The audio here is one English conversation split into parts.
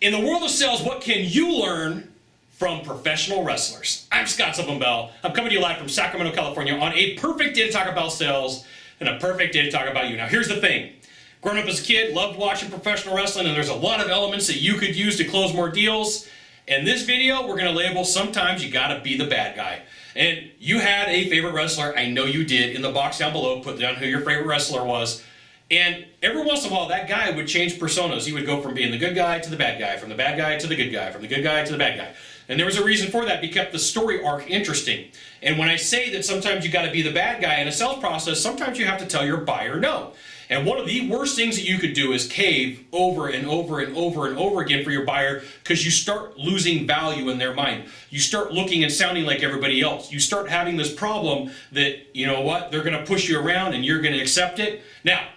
In the world of sales, what can you learn from professional wrestlers? I'm Scott Sylvan Bell. I'm coming to you live from Sacramento, California on a perfect day to talk about sales and a perfect day to talk about you. Now, here's the thing. Growing up as a kid, loved watching professional wrestling, and there's a lot of elements that you could use to close more deals. In this video, we're going to label sometimes you got to be the bad guy. And you had a favorite wrestler. I know you did. In the box down below, put down who your favorite wrestler was. And every once in a while, that guy would change personas. He would go from being the good guy to the bad guy, from the bad guy to the good guy, from the good guy to the bad guy. And there was a reason for that. He kept the story arc interesting. And when I say that sometimes you got to be the bad guy in a sales process, sometimes you have to tell your buyer no. And one of the worst things that you could do is cave over and over and over and over again for your buyer, because you start losing value in their mind. You start looking and sounding like everybody else. You start having this problem that, you know what, they're going to push you around and you're going to accept it. Now,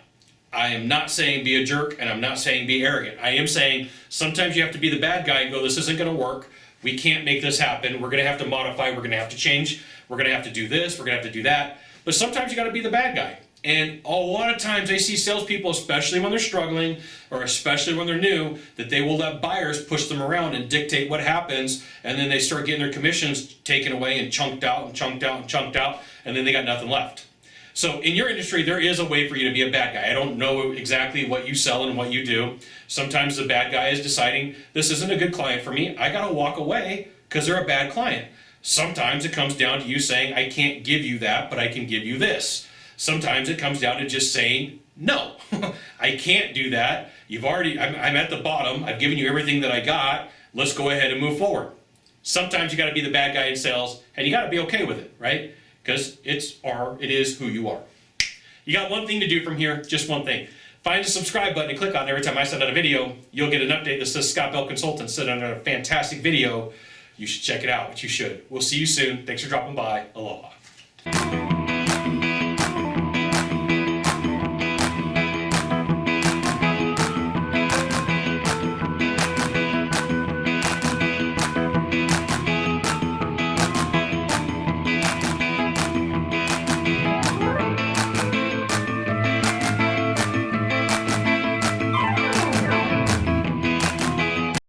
I am not saying be a jerk, and I'm not saying be arrogant. I am saying sometimes you have to be the bad guy and go, this isn't going to work. We can't make this happen. We're going to have to modify. We're going to have to change. We're going to have to do this. We're going to have to do that. But sometimes you got to be the bad guy. And a lot of times I see salespeople, especially when they're struggling or especially when they're new, that they will let buyers push them around and dictate what happens, and then they start getting their commissions taken away and chunked out and chunked out and chunked out, and then they got nothing left. So in your industry, there is a way for you to be a bad guy. I don't know exactly what you sell and what you do. Sometimes the bad guy is deciding, this isn't a good client for me. I got to walk away because they're a bad client. Sometimes it comes down to you saying, I can't give you that, but I can give you this. Sometimes it comes down to just saying, no, I can't do that. I'm at the bottom. I've given you everything that I got. Let's go ahead and move forward. Sometimes you got to be the bad guy in sales, and you got to be okay with it, right? Because it is who you are. You got one thing to do from here, just one thing. Find the subscribe button and click on it every time I send out a video. You'll get an update that says Scott Bell Consultant sent under a fantastic video. You should check it out, which you should. We'll see you soon. Thanks for dropping by. Aloha.